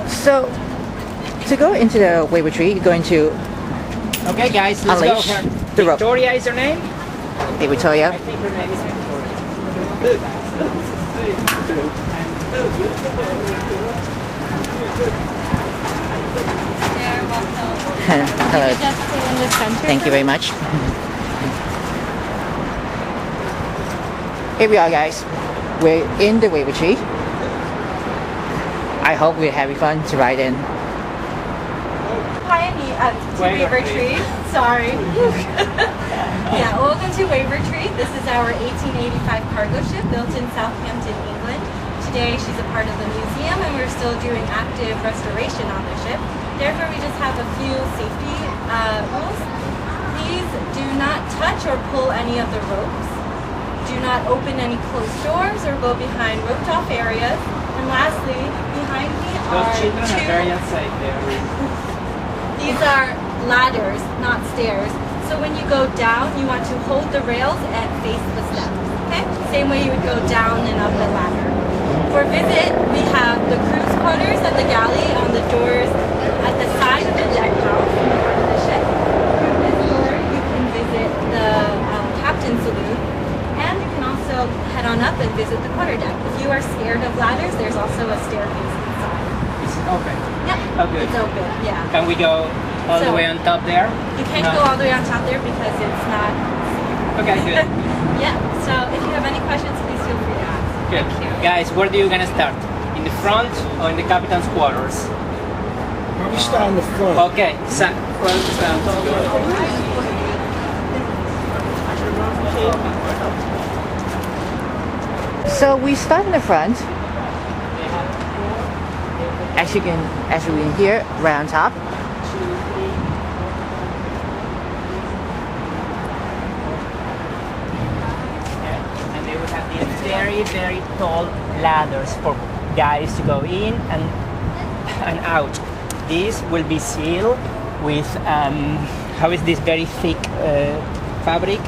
So, to go into the Wavertree, you're going to Okay, guys, let's unleash go. the rope. Victoria is her name? Hey, Victoria. I think her name is Hello. Just in the center. Thank you very much. Here we are, guys. We're in the Wavertree. I hope we're having fun to ride in. To Wavertree. Sorry. Yeah, welcome to Wavertree. This is our 1885 cargo ship built in Southampton, England. Today she's a part of the museum and we're still doing active restoration on the ship. Therefore, we just have a few safety rules. Please do not touch or pull any of the ropes. Do not open any closed doors or go behind roped off areas. And lastly, behind me are Those children are very unsafe there. these are ladders, not stairs. So when you go down, you want to hold the rails and face the steps. Okay? Same way you would go down and up the ladder. For visit, we have the cruise quarters and the galley on the doors at the side of the deck house in front of the ship. Through this door, you can visit the captain's saloon. And you can also head on up and visit the quarter deck. If you are scared of ladders, there's also a staircase inside. Is it open? Yep. Oh, good. It's open, yeah. Can we go all the way on top there? You can't No. go all the way on top there because it's not. Okay, good. Yeah. So if you have any questions, please feel free to ask. Good. Thank you. Guys, where do you gonna start? In the front or in the captain's quarters? We start in the front. Okay, front sound. So we start in the front. As you can hear, right on top. And they will have these very, very tall ladders for guys to go in and out. These will be sealed with how is this very thick fabric?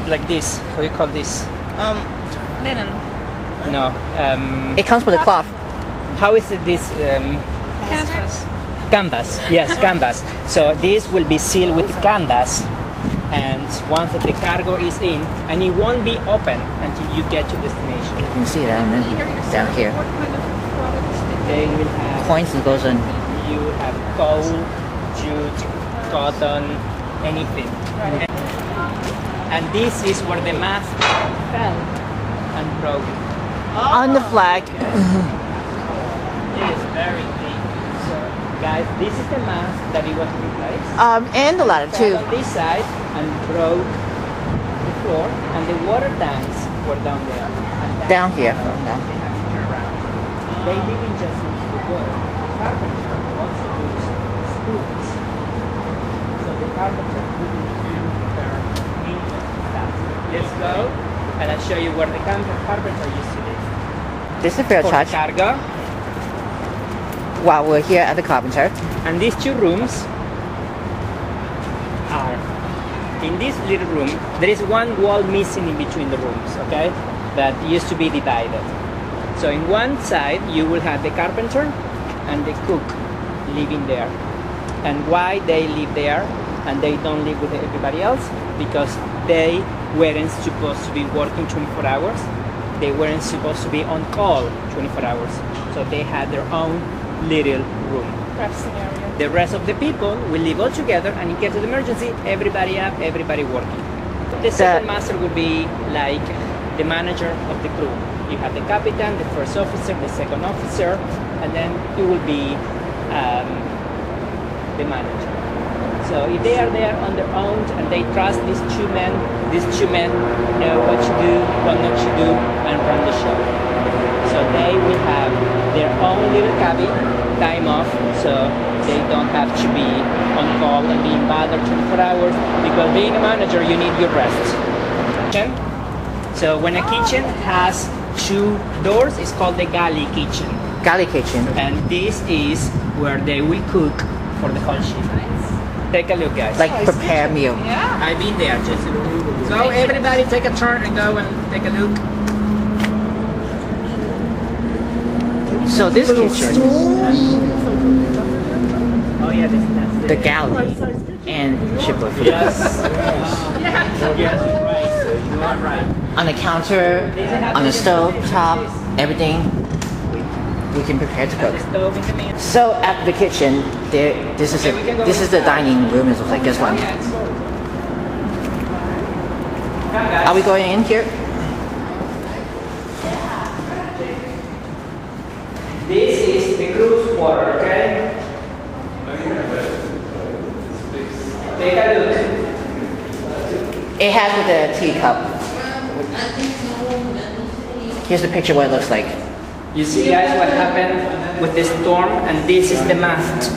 Like this. How do you call this? Linen. No. It comes with a cloth. How is it this? Canvas. Canvas. Yes, canvas. So this will be sealed with canvas, and once the cargo is in, and it won't be open until you get to destination. You can see that down here. They will have Points and goes on. you have coal, jute, cotton, anything. And this is where the mast fell and broke. On the flag. It is very deep. So, guys, this is the mast that it was replaced. And the ladder too. On this side and broke the floor, and the water tanks were down there. And that's Down here. how they have to turn around. They didn't just use the water. The carpenter also used spoons. So the carpenter wouldn't do their engine stuff. Let's go, and I'll show you where the carpenter used to live. This is a fair For touch. cargo. While we're here at the carpenter. And these two rooms are, in this little room, there is one wall missing in between the rooms, okay? That used to be divided. So in one side, you will have the carpenter and the cook living there. And why they live there and they don't live with everybody else? Because they weren't supposed to be working 24 hours. They weren't supposed to be on call 24 hours. So they had their own little room. Resting area. The rest of the people will live all together, and in case of emergency, everybody up, everybody working. The second master would be like the manager of the crew. You have the captain, the first officer, the second officer, and then it will be the manager. So if they are there on their own and they trust these two men know what to do, what not to do, and run the show. So they will have their own little cabin, time off, so they don't have to be on call and being bothered 24 hours, because being a manager, you need your rest. Okay? So when a kitchen has two doors, it's called the galley kitchen. Galley kitchen. And this is where they will cook for the whole ship. Take a look, guys. Like prepare meal. Yeah. I've been there, just so everybody take a turn and go and take a look. So this kitchen, Oh yeah, that's the galley, and shipboard for the Yes. cook. Yes, right. You are right. On the counter, on the stove top, everything we can prepare to cook. Stove in the middle. So at the kitchen, this is the dining room. It looks like this one. Are we going in here? This is the cruise quarter, okay? Take a look. It has with a teacup. Here's the picture what it looks like. You see, guys, what happened with the storm, and this is the mast.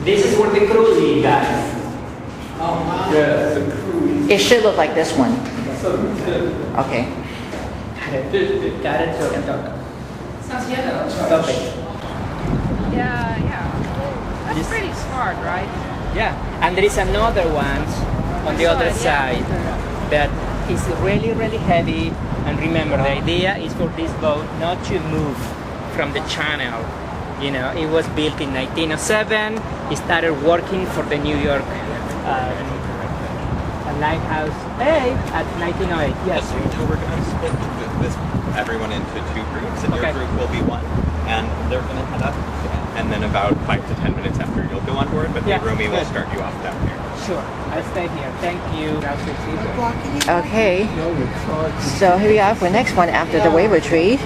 This is where the cruise is, guys. It should look like this one. Okay. Got it, so can talk. Sounds yellow. Stop it. Yeah. That's pretty smart, right? Yeah, and there is another one on the other side that is really, really heavy. And remember, the idea is for this boat not to move from the channel. You know, it was built in 1907. It started working for the New York lighthouse at 1908. Yes. So we're going to split everyone into two groups, and Okay. your group will be one. And they're going to head up, and then about 5 to 10 minutes after you'll go on board, but Yeah, the roomie will good. start you off down here. Sure, I'll stay here. Thank you. Okay. So here we are for the next one after the Wavertree.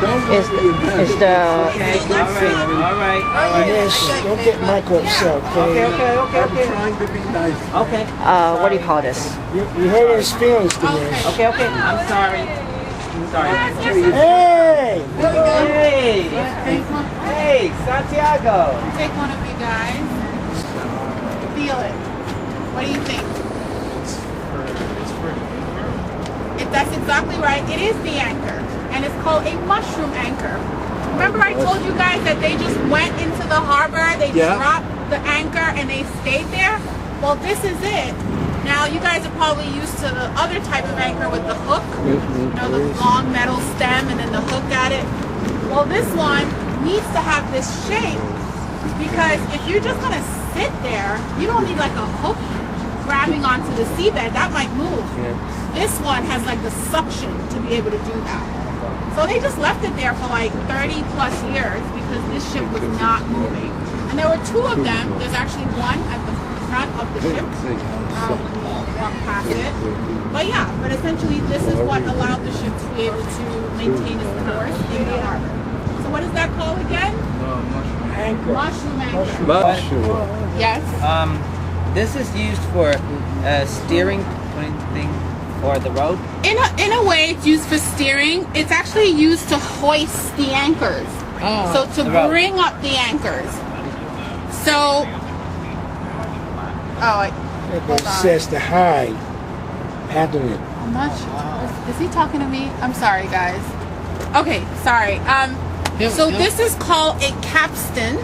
Is the All right. Yes, don't get Michael upset, okay? Okay. Trying to be nice. Okay. what do you call this? You hurt his feelings today. Okay. I'm sorry. Hey! Hey, Santiago. Take one of you guys. Feel it. What do you think? That's exactly right. It is the anchor. And it's called a mushroom anchor. Remember I told you guys that they just went into the harbor, they dropped the anchor and they stayed there? Well, this is it. Now, you guys are probably used to the other type of anchor with the hook. You know, the long metal stem and then the hook at it. Well, this one needs to have this shape because if you're just going to sit there, you don't need like a hook grabbing onto the seabed. That might move. This one has like the suction to be able to do that. So they just left it there for like 30 plus years because this ship was not moving. And there were two of them. There's actually one at the front of the ship. Walk past it. But yeah, but essentially this is what allowed the ship to be able to maintain its course in the harbor. So what is that called again? Mushroom anchor. Yes. This is used for steering thing for the road. In a way, it's used for steering. It's actually used to hoist the anchors. So to bring up the anchors. So, It says to hide. Handle it. I'm not sure. Is he talking to me? I'm sorry, guys. Okay, sorry. So this is called a capstan,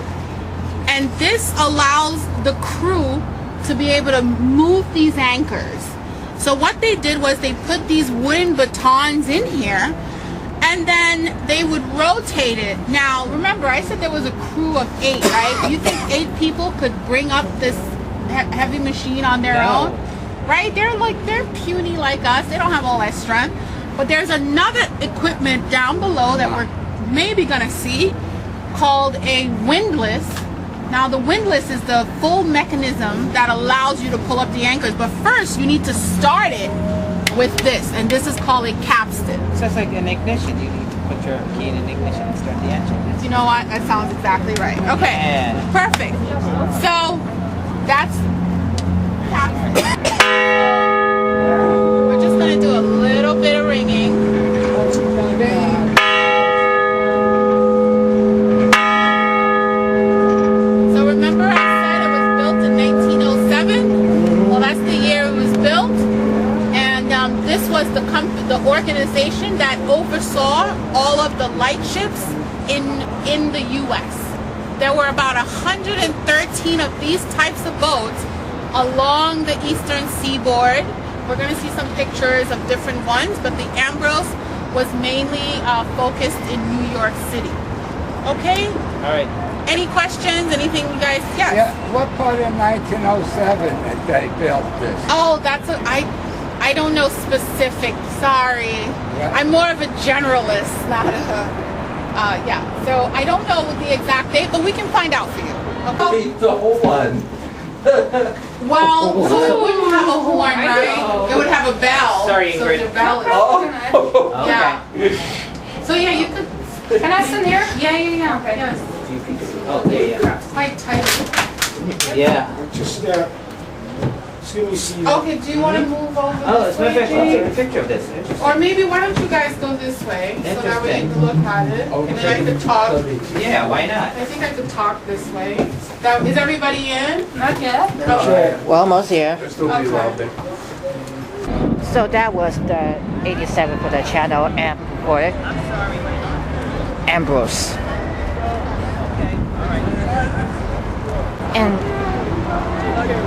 and this allows the crew to be able to move these anchors. So what they did was they put these wooden batons in here, and then they would rotate it. Now, remember, I said there was a crew of 8, right? You think 8 people could bring up this heavy machine on their own? Right? They're puny like us. They don't have all that strength. But there's another equipment down below that we're maybe gonna see called a windlass. Now the windlass is the full mechanism that allows you to pull up the anchors. But first you need to start it with this, and this is called a capstan. So it's like an ignition. You need to put your key in an ignition and start the engine. You know what? That sounds exactly right. Okay, Yeah. perfect. So that's capstan. We're just gonna do a little bit of ringing. So remember I said it was built in 1907? Well, that's the year it was built. And this was the organization that oversaw all of the lightships in the U.S. There were about 113 of these types of boats along the eastern seaboard. We're going to see some pictures of different ones, but the Ambrose was mainly focused in New York City. Okay? All right. Any questions? Anything you guys? Yes. Yeah, what part of 1907 that they built this? Oh, I don't know specific. Sorry. Yeah. I'm more of a generalist, not a yeah. So I don't know the exact date, but we can find out for you. Okay? The whole one. Well, so it wouldn't have a horn, right? It would have a bell. Sorry, so Ingrid. the bell is. Oh. Yeah. So yeah, you could. Can I sit here? Yeah. Okay. Yes. Oh, yeah. It's quite tight. Yeah. Just let me see. Okay. Do you want to move over? Oh, this it's my way, first Jay? a picture of this. Interesting. Or maybe why don't you guys go this way so that way you can look at it, and then I could talk. Yeah, why not? I think I could talk this way. Is everybody in? Not yet. Okay. We're almost here. Okay. So that was the 87 for the channel and for Ambrose. And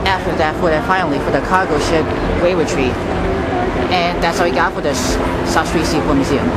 after that, finally for the cargo ship Wavertree. And that's all we got for the South Street Seaport Museum.